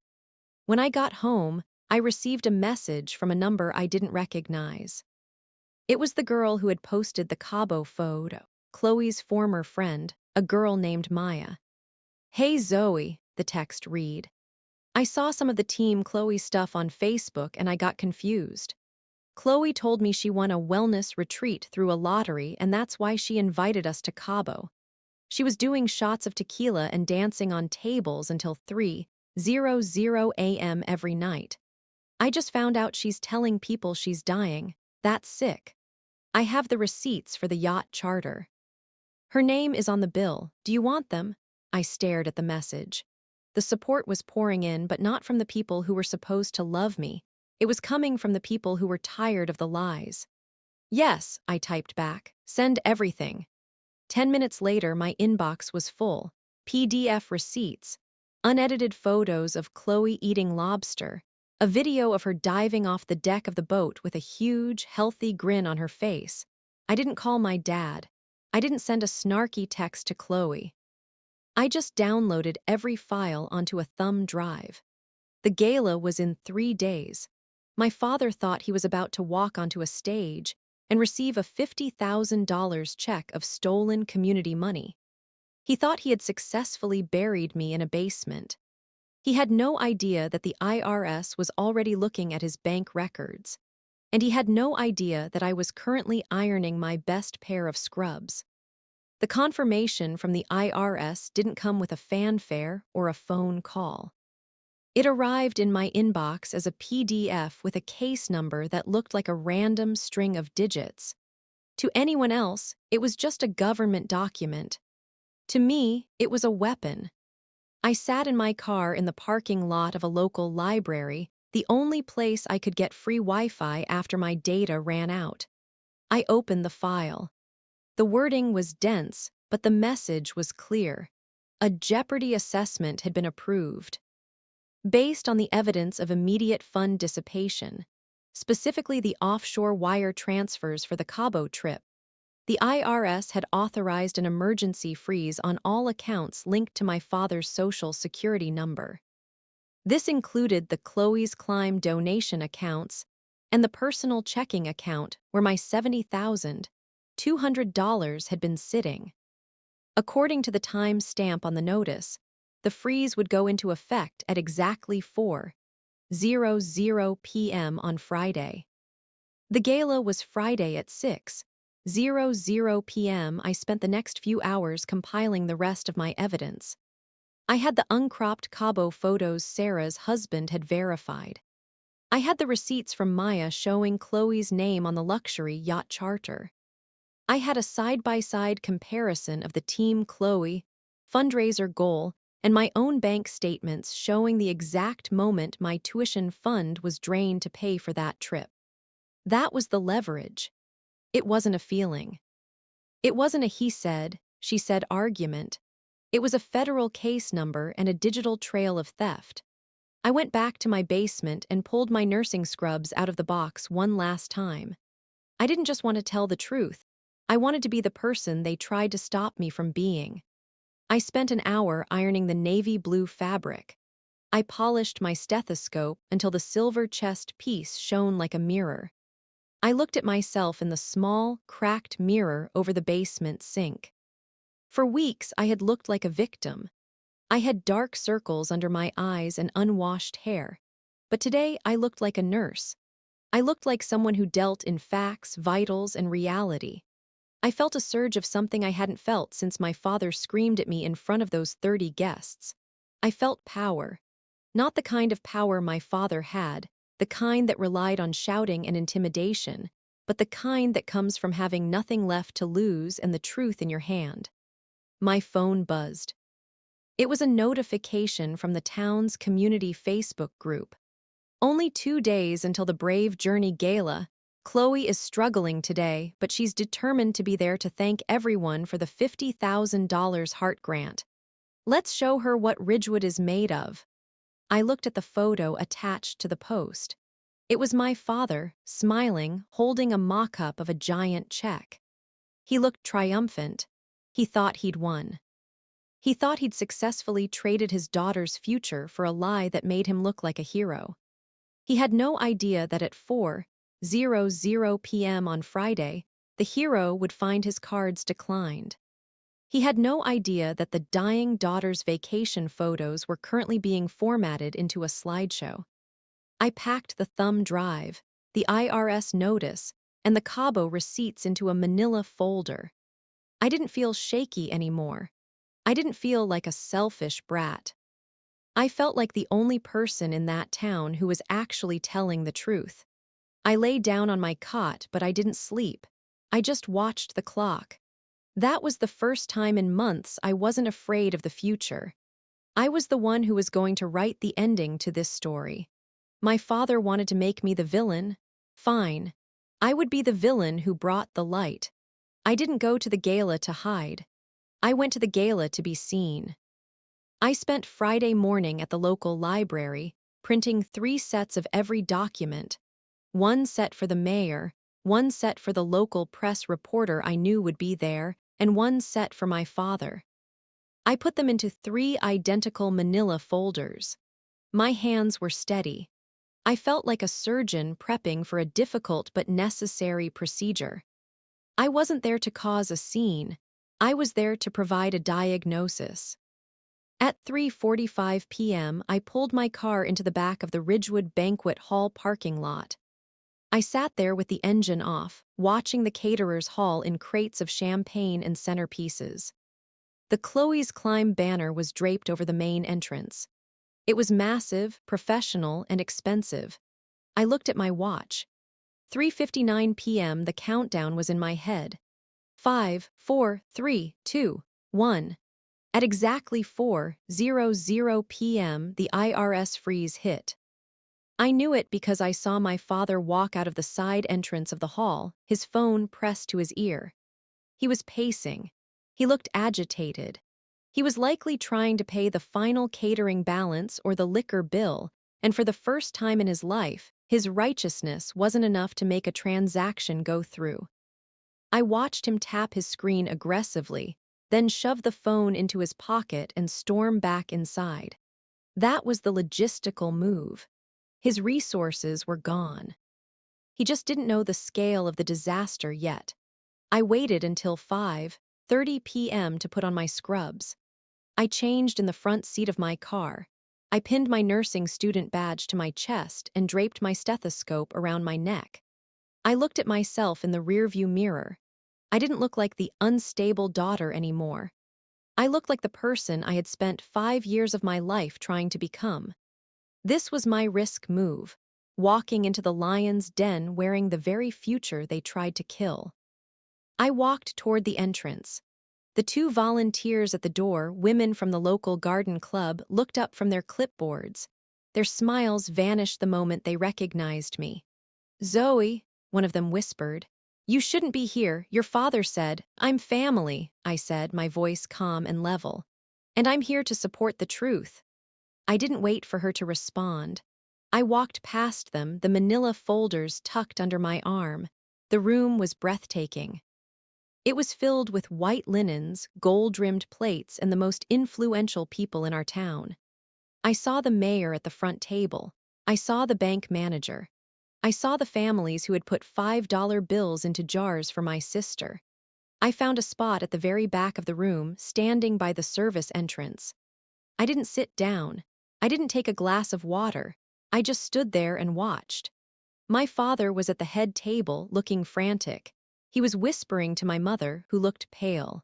When I got home, I received a message from a number I didn't recognize. It was the girl who had posted the Cabo photo, Chloe's former friend, a girl named Maya. Hey Zoe, the text read. I saw some of the Team Chloe stuff on Facebook and I got confused. Chloe told me she won a wellness retreat through a lottery and that's why she invited us to Cabo. She was doing shots of tequila and dancing on tables until 3:00 a.m. every night. I just found out she's telling people she's dying. That's sick. I have the receipts for the yacht charter. Her name is on the bill. Do you want them? I stared at the message. The support was pouring in, but not from the people who were supposed to love me. It was coming from the people who were tired of the lies. Yes, I typed back. Send everything. 10 minutes later, my inbox was full. PDF receipts, unedited photos of Chloe eating lobster, a video of her diving off the deck of the boat with a huge, healthy grin on her face. I didn't call my dad. I didn't send a snarky text to Chloe. I just downloaded every file onto a thumb drive. The gala was in 3 days. My father thought he was about to walk onto a stage and receive a $50,000 check of stolen community money. He thought he had successfully buried me in a basement. He had no idea that the IRS was already looking at his bank records. And he had no idea that I was currently ironing my best pair of scrubs. The confirmation from the IRS didn't come with a fanfare or a phone call. It arrived in my inbox as a PDF with a case number that looked like a random string of digits. To anyone else, it was just a government document. To me, it was a weapon. I sat in my car in the parking lot of a local library, the only place I could get free Wi-Fi after my data ran out. I opened the file. The wording was dense, but the message was clear. A jeopardy assessment had been approved. Based on the evidence of immediate fund dissipation, specifically the offshore wire transfers for the Cabo trip, the IRS had authorized an emergency freeze on all accounts linked to my father's social security number. This included the Chloe's Climb donation accounts and the personal checking account where my $70,200 had been sitting. According to the time stamp on the notice, the freeze would go into effect at exactly 4:00 p.m. on Friday. The gala was Friday at 6:00 p.m. I spent the next few hours compiling the rest of my evidence. I had the uncropped Cabo photos Sarah's husband had verified. I had the receipts from Maya showing Chloe's name on the luxury yacht charter. I had a side-by-side comparison of the Team Chloe fundraiser goal and my own bank statements showing the exact moment my tuition fund was drained to pay for that trip. That was the leverage. It wasn't a feeling. It wasn't a he said, she said argument. It was a federal case number and a digital trail of theft. I went back to my basement and pulled my nursing scrubs out of the box one last time. I didn't just want to tell the truth. I wanted to be the person they tried to stop me from being. I spent an hour ironing the navy blue fabric. I polished my stethoscope until the silver chest piece shone like a mirror. I looked at myself in the small, cracked mirror over the basement sink. For weeks, I had looked like a victim. I had dark circles under my eyes and unwashed hair. But today, I looked like a nurse. I looked like someone who dealt in facts, vitals, and reality. I felt a surge of something I hadn't felt since my father screamed at me in front of those 30 guests. I felt power. Not the kind of power my father had, the kind that relied on shouting and intimidation, but the kind that comes from having nothing left to lose and the truth in your hand. My phone buzzed. It was a notification from the town's community Facebook group. Only 2 days until the Brave Journey Gala. Chloe is struggling today, but she's determined to be there to thank everyone for the $50,000 Heart Grant. Let's show her what Ridgewood is made of. I looked at the photo attached to the post. It was my father, smiling, holding a mock-up of a giant check. He looked triumphant. He thought he'd won. He thought he'd successfully traded his daughter's future for a lie that made him look like a hero. He had no idea that at 4:00 p.m. on Friday, the hero would find his cards declined. He had no idea that the dying daughter's vacation photos were currently being formatted into a slideshow. I packed the thumb drive, the IRS notice, and the Cabo receipts into a manila folder. I didn't feel shaky anymore. I didn't feel like a selfish brat. I felt like the only person in that town who was actually telling the truth. I lay down on my cot, but I didn't sleep. I just watched the clock. That was the first time in months I wasn't afraid of the future. I was the one who was going to write the ending to this story. My father wanted to make me the villain. Fine. I would be the villain who brought the light. I didn't go to the gala to hide. I went to the gala to be seen. I spent Friday morning at the local library, printing 3 sets of every document. 1 set for the mayor, 1 set for the local press reporter I knew would be there, and 1 set for my father. I put them into 3 identical manila folders. My hands were steady. I felt like a surgeon prepping for a difficult but necessary procedure. I wasn't there to cause a scene. I was there to provide a diagnosis. At 3:45 p.m., I pulled my car into the back of the Ridgewood Banquet Hall parking lot. I sat there with the engine off, watching the caterers haul in crates of champagne and centerpieces. The Chloe's Climb banner was draped over the main entrance. It was massive, professional, and expensive. I looked at my watch. 3:59 p.m., the countdown was in my head. 5, 4, 3, 2, 1. At exactly 4:00 p.m., the IRS freeze hit. I knew it because I saw my father walk out of the side entrance of the hall, his phone pressed to his ear. He was pacing. He looked agitated. He was likely trying to pay the final catering balance or the liquor bill, and for the first time in his life, his righteousness wasn't enough to make a transaction go through. I watched him tap his screen aggressively, then shove the phone into his pocket and storm back inside. That was the logistical move. His resources were gone. He just didn't know the scale of the disaster yet. I waited until 5:30 p.m. to put on my scrubs. I changed in the front seat of my car. I pinned my nursing student badge to my chest and draped my stethoscope around my neck. I looked at myself in the rearview mirror. I didn't look like the unstable daughter anymore. I looked like the person I had spent 5 years of my life trying to become. This was my risk move, walking into the lion's den wearing the very future they tried to kill. I walked toward the entrance. The 2 volunteers at the door, women from the local garden club, looked up from their clipboards. Their smiles vanished the moment they recognized me. "Zoe," one of them whispered. "You shouldn't be here, your father said." "I'm family," I said, my voice calm and level. And I'm here to support the truth. I didn't wait for her to respond. I walked past them, the manila folders tucked under my arm. The room was breathtaking. It was filled with white linens, gold-rimmed plates, and the most influential people in our town. I saw the mayor at the front table. I saw the bank manager. I saw the families who had put $5 bills into jars for my sister. I found a spot at the very back of the room, standing by the service entrance. I didn't sit down. I didn't take a glass of water. I just stood there and watched. My father was at the head table, looking frantic. He was whispering to my mother, who looked pale.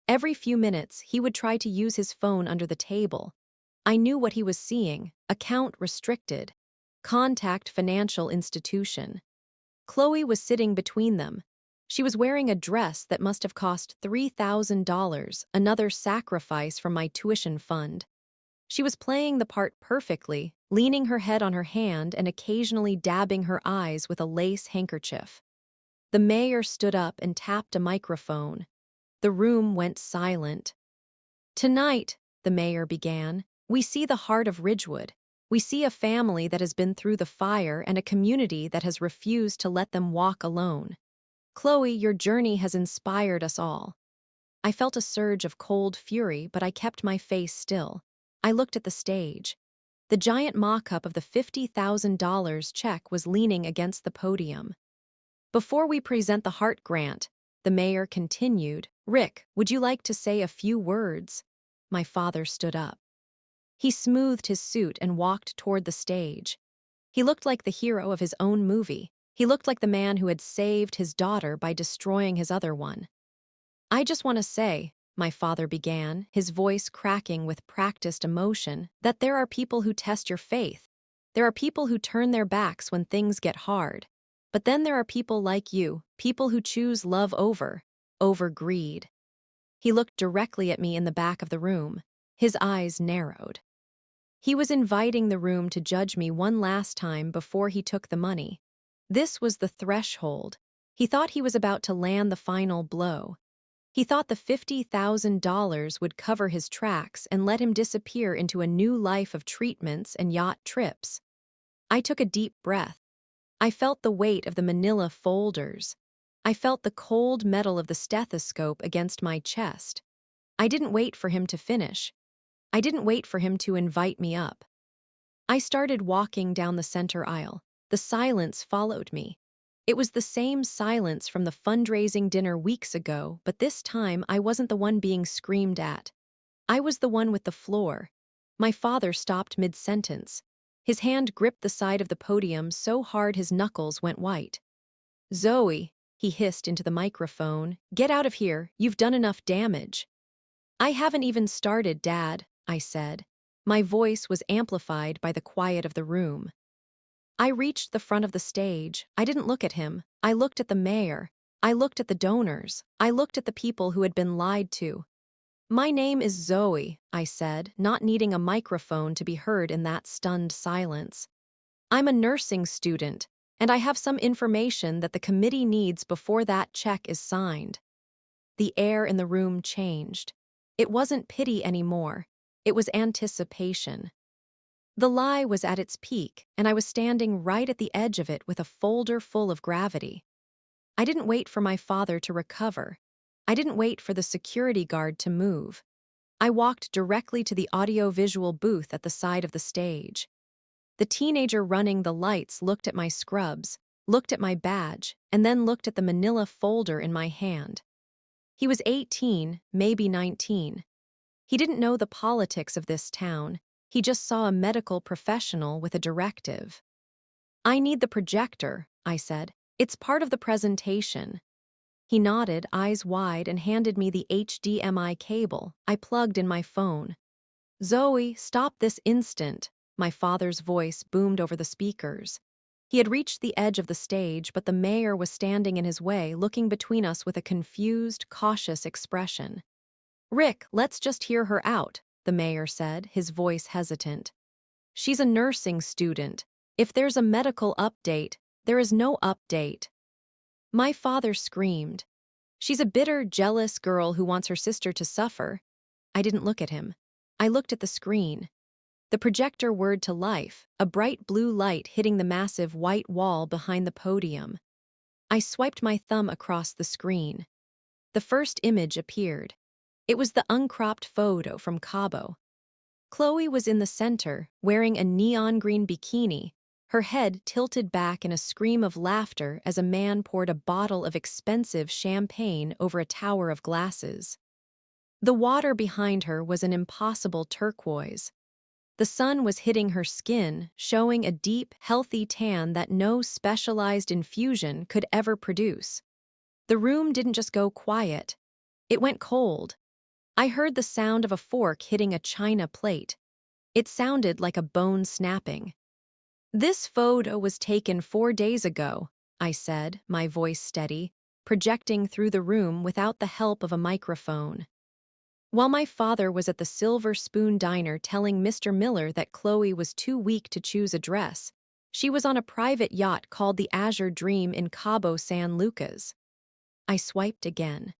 Every few minutes, he would try to use his phone under the table. I knew what he was seeing: account restricted. Contact financial institution. Chloe was sitting between them. She was wearing a dress that must have cost $3,000, another sacrifice from my tuition fund. She was playing the part perfectly, leaning her head on her hand and occasionally dabbing her eyes with a lace handkerchief. The mayor stood up and tapped a microphone. The room went silent. "Tonight," the mayor began, "we see the heart of Ridgewood. We see a family that has been through the fire and a community that has refused to let them walk alone. Chloe, your journey has inspired us all." I felt a surge of cold fury, but I kept my face still. I looked at the stage. The giant mock-up of the $50,000 check was leaning against the podium. "Before we present the Hart Grant," the mayor continued, "Rick, would you like to say a few words?" My father stood up. He smoothed his suit and walked toward the stage. He looked like the hero of his own movie. He looked like the man who had saved his daughter by destroying his other one. "I just want to say," my father began, his voice cracking with practiced emotion, "that there are people who test your faith. There are people who turn their backs when things get hard. But then there are people like you, people who choose love over greed." He looked directly at me in the back of the room. His eyes narrowed. He was inviting the room to judge me one last time before he took the money. This was the threshold. He thought he was about to land the final blow. He thought the $50,000 would cover his tracks and let him disappear into a new life of treatments and yacht trips. I took a deep breath. I felt the weight of the manila folders. I felt the cold metal of the stethoscope against my chest. I didn't wait for him to finish. I didn't wait for him to invite me up. I started walking down the center aisle. The silence followed me. It was the same silence from the fundraising dinner weeks ago, but this time I wasn't the one being screamed at. I was the one with the floor. My father stopped mid-sentence. His hand gripped the side of the podium so hard his knuckles went white. "Zoe," he hissed into the microphone, "get out of here. You've done enough damage." "I haven't even started, Dad," I said. My voice was amplified by the quiet of the room. I reached the front of the stage. I didn't look at him. I looked at the mayor. I looked at the donors. I looked at the people who had been lied to. "My name is Zoe," I said, not needing a microphone to be heard in that stunned silence. "I'm a nursing student, and I have some information that the committee needs before that check is signed." The air in the room changed. It wasn't pity anymore. It was anticipation. The lie was at its peak, and I was standing right at the edge of it with a folder full of gravity. I didn't wait for my father to recover. I didn't wait for the security guard to move. I walked directly to the audio-visual booth at the side of the stage. The teenager running the lights looked at my scrubs, looked at my badge, and then looked at the manila folder in my hand. He was 18, maybe 19. He didn't know the politics of this town. He just saw a medical professional with a directive. "I need the projector," I said. "It's part of the presentation." He nodded, eyes wide, and handed me the HDMI cable. I plugged in my phone. "Zoe, stop this instant," my father's voice boomed over the speakers. He had reached the edge of the stage, but the mayor was standing in his way, looking between us with a confused, cautious expression. "Rick, let's just hear her out," the mayor said, his voice hesitant. "She's a nursing student. If there's a medical update, there is no update." My father screamed. "She's a bitter, jealous girl who wants her sister to suffer. I didn't look at him. I looked at the screen. The projector whirred to life, a bright blue light hitting the massive white wall behind the podium. I swiped my thumb across the screen. The first image appeared. It was the uncropped photo from Cabo. Chloe was in the center, wearing a neon green bikini, her head tilted back in a scream of laughter as a man poured a bottle of expensive champagne over a tower of glasses. The water behind her was an impossible turquoise. The sun was hitting her skin, showing a deep, healthy tan that no specialized infusion could ever produce. The room didn't just go quiet. It went cold. I heard the sound of a fork hitting a china plate. It sounded like a bone snapping. "This photo was taken 4 days ago," I said, my voice steady, projecting through the room without the help of a microphone. While my father was at the Silver Spoon Diner telling Mr. Miller that Chloe was too weak to choose a dress, she was on a private yacht called the Azure Dream in Cabo San Lucas. I swiped again.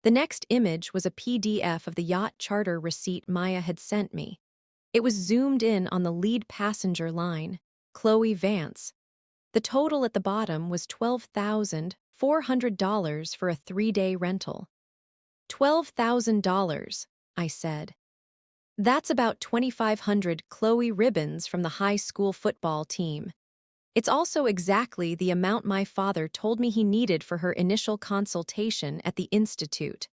The next image was a PDF of the yacht charter receipt Maya had sent me. It was zoomed in on the lead passenger line, Chloe Vance. The total at the bottom was $12,400 for a 3-day rental. $12,000, I said. That's about 2,500 Chloe ribbons from the high school football team. It's also exactly the amount my father told me he needed for her initial consultation at the institute.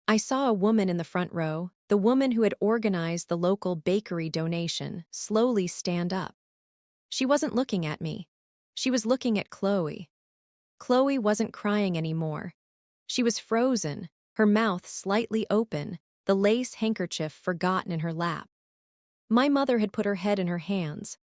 I saw a woman in the front row, the woman who had organized the local bakery donation, slowly stand up. She wasn't looking at me. She was looking at Chloe. Chloe wasn't crying anymore. She was frozen, her mouth slightly open, the lace handkerchief forgotten in her lap. My mother had put her head in her hands.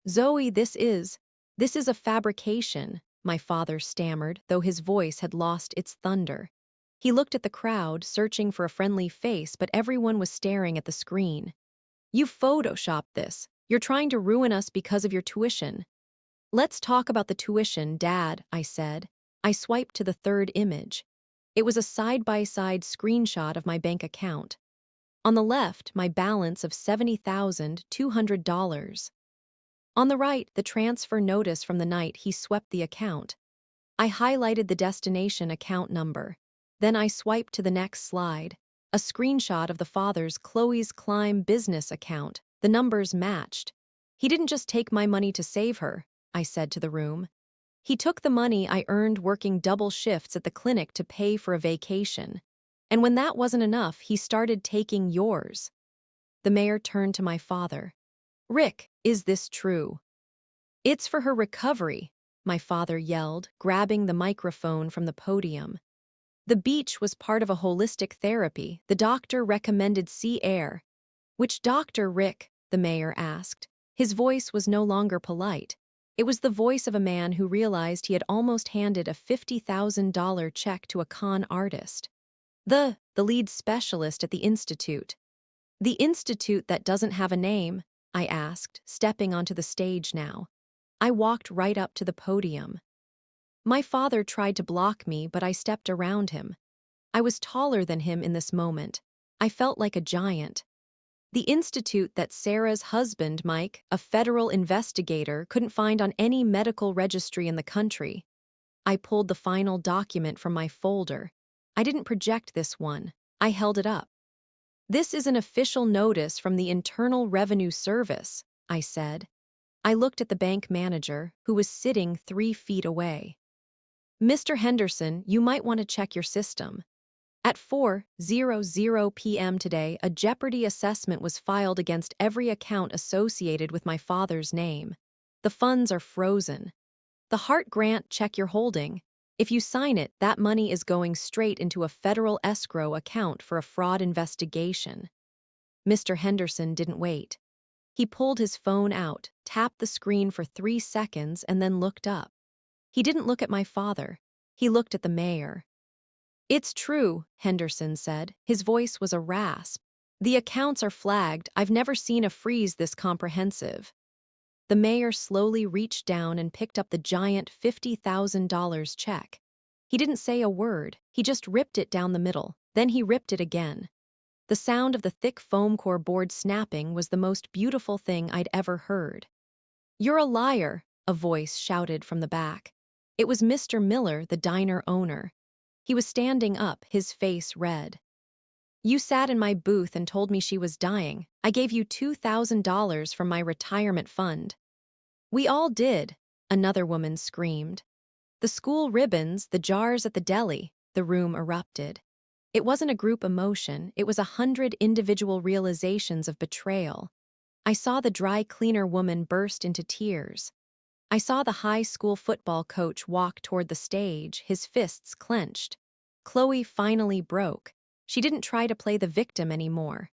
"Zoe, this is a fabrication," my father stammered, though his voice had lost its thunder. He looked at the crowd, searching for a friendly face, but everyone was staring at the screen. "You photoshopped this. You're trying to ruin us because of your tuition." "Let's talk about the tuition, Dad," I said. I swiped to the third image. It was a side-by-side screenshot of my bank account. On the left, my balance of $70,200. On the right, the transfer notice from the night he swept the account. I highlighted the destination account number. Then I swiped to the next slide, a screenshot of the father's Chloe's Climb business account. The numbers matched. "He didn't just take my money to save her," I said to the room. "He took the money I earned working double shifts at the clinic to pay for a vacation. And when that wasn't enough, he started taking yours." The mayor turned to my father. "Rick, is this true?" "It's for her recovery," my father yelled, grabbing the microphone from the podium. "The beach was part of a holistic therapy. The doctor recommended sea air." "Which doctor, Rick?" the mayor asked. His voice was no longer polite. It was the voice of a man who realized he had almost handed a $50,000 check to a con artist. The lead specialist at the institute." "The institute that doesn't have a name?" I asked, stepping onto the stage now. I walked right up to the podium. My father tried to block me, but I stepped around him. I was taller than him in this moment. I felt like a giant. "The institute that Sarah's husband, Mike, a federal investigator, couldn't find on any medical registry in the country." I pulled the final document from my folder. I didn't project this one. I held it up. "This is an official notice from the Internal Revenue Service," I said. I looked at the bank manager, who was sitting 3 feet away. "Mr. Henderson, you might want to check your system. At 4:00 p.m. today, a jeopardy assessment was filed against every account associated with my father's name. The funds are frozen. The Hart grant check you're holding. If you sign it, that money is going straight into a federal escrow account for a fraud investigation." Mr. Henderson didn't wait. He pulled his phone out, tapped the screen for 3 seconds, and then looked up. He didn't look at my father. He looked at the mayor. "It's true," Henderson said. His voice was a rasp. "The accounts are flagged. I've never seen a freeze this comprehensive." The mayor slowly reached down and picked up the giant $50,000 check. He didn't say a word. He just ripped it down the middle. Then he ripped it again. The sound of the thick foam core board snapping was the most beautiful thing I'd ever heard. "You're a liar," a voice shouted from the back. It was Mr. Miller, the diner owner. He was standing up, his face red. "You sat in my booth and told me she was dying. I gave you $2,000 from my retirement fund." "We all did," another woman screamed. "The school ribbons, the jars at the deli," the room erupted. It wasn't a group emotion, it was 100 individual realizations of betrayal. I saw the dry cleaner woman burst into tears. I saw the high school football coach walk toward the stage, his fists clenched. Chloe finally broke. She didn't try to play the victim anymore.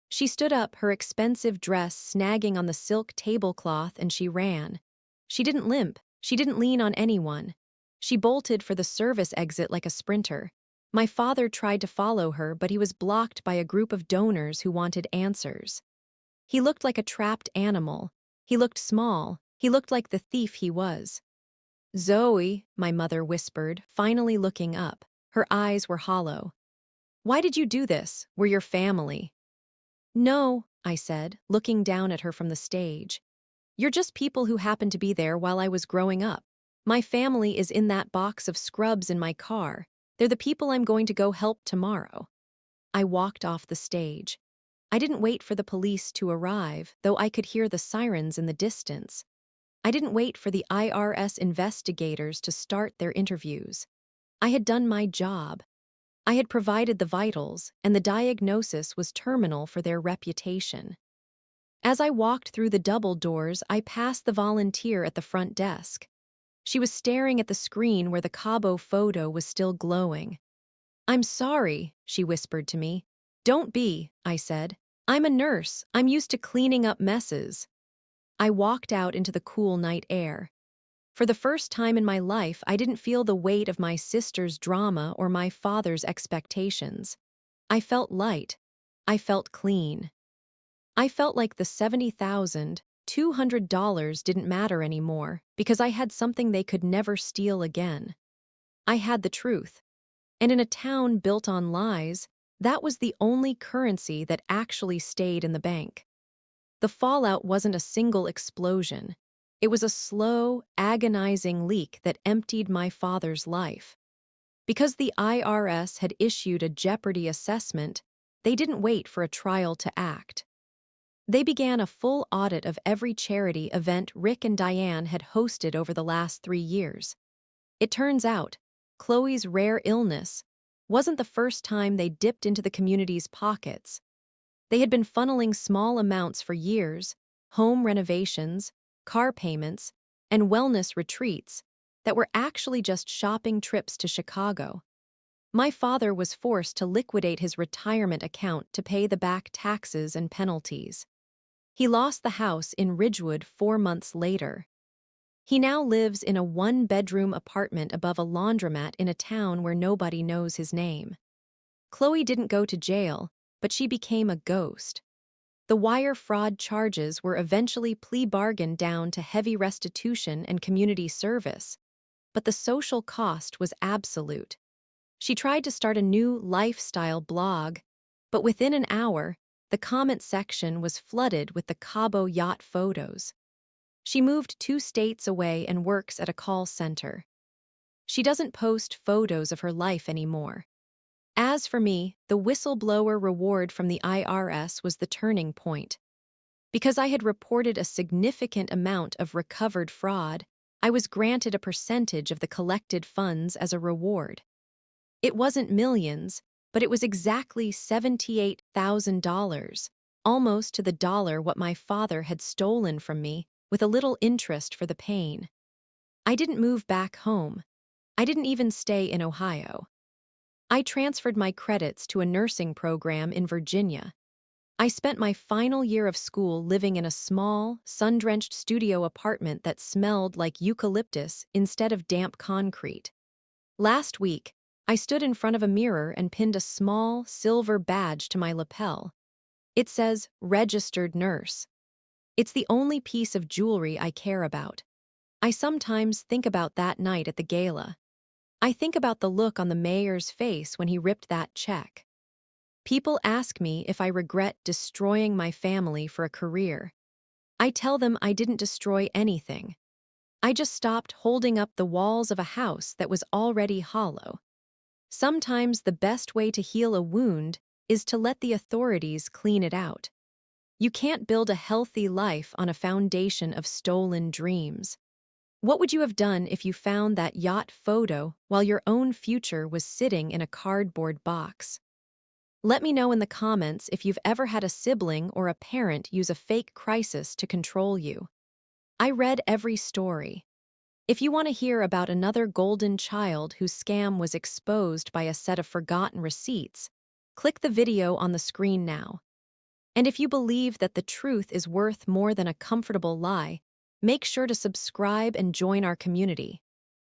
She stood up, her expensive dress snagging on the silk tablecloth, and she ran. She didn't limp. She didn't lean on anyone. She bolted for the service exit like a sprinter. My father tried to follow her, but he was blocked by a group of donors who wanted answers. He looked like a trapped animal. He looked small. He looked like the thief he was. "Zoe," my mother whispered, finally looking up. Her eyes were hollow. "Why did you do this? We're your family." "No," I said, looking down at her from the stage. "You're just people who happened to be there while I was growing up. My family is in that box of scrubs in my car. They're the people I'm going to go help tomorrow." I walked off the stage. I didn't wait for the police to arrive, though I could hear the sirens in the distance. I didn't wait for the IRS investigators to start their interviews. I had done my job. I had provided the vitals, and the diagnosis was terminal for their reputation. As I walked through the double doors, I passed the volunteer at the front desk. She was staring at the screen where the Cabo photo was still glowing. "I'm sorry," she whispered to me. "Don't be," I said. "I'm a nurse. I'm used to cleaning up messes." I walked out into the cool night air. For the first time in my life, I didn't feel the weight of my sister's drama or my father's expectations. I felt light. I felt clean. I felt like the $70,200 didn't matter anymore because I had something they could never steal again. I had the truth. And in a town built on lies, that was the only currency that actually stayed in the bank. The fallout wasn't a single explosion. It was a slow, agonizing leak that emptied my father's life. Because the IRS had issued a jeopardy assessment, they didn't wait for a trial to act. They began a full audit of every charity event Rick and Diane had hosted over the last 3 years. It turns out, Chloe's rare illness wasn't the first time they dipped into the community's pockets. They had been funneling small amounts for years, home renovations, car payments, and wellness retreats that were actually just shopping trips to Chicago. My father was forced to liquidate his retirement account to pay the back taxes and penalties. He lost the house in Ridgewood 4 months later. He now lives in a 1-bedroom apartment above a laundromat in a town where nobody knows his name. Chloe didn't go to jail, but she became a ghost. The wire fraud charges were eventually plea bargained down to heavy restitution and community service, but the social cost was absolute. She tried to start a new lifestyle blog, but within an hour, the comment section was flooded with the Cabo yacht photos. She moved 2 states away and works at a call center. She doesn't post photos of her life anymore. As for me, the whistleblower reward from the IRS was the turning point. Because I had reported a significant amount of recovered fraud, I was granted a percentage of the collected funds as a reward. It wasn't millions, but it was exactly $78,000, almost to the dollar what my father had stolen from me, with a little interest for the pain. I didn't move back home. I didn't even stay in Ohio. I transferred my credits to a nursing program in Virginia. I spent my final year of school living in a small, sun-drenched studio apartment that smelled like eucalyptus instead of damp concrete. Last week, I stood in front of a mirror and pinned a small, silver badge to my lapel. It says, "Registered Nurse." It's the only piece of jewelry I care about. I sometimes think about that night at the gala. I think about the look on the mayor's face when he ripped that check. People ask me if I regret destroying my family for a career. I tell them I didn't destroy anything. I just stopped holding up the walls of a house that was already hollow. Sometimes the best way to heal a wound is to let the authorities clean it out. You can't build a healthy life on a foundation of stolen dreams. What would you have done if you found that yacht photo while your own future was sitting in a cardboard box? Let me know in the comments if you've ever had a sibling or a parent use a fake crisis to control you. I read every story. If you want to hear about another golden child whose scam was exposed by a set of forgotten receipts, click the video on the screen now. And if you believe that the truth is worth more than a comfortable lie, make sure to subscribe and join our community.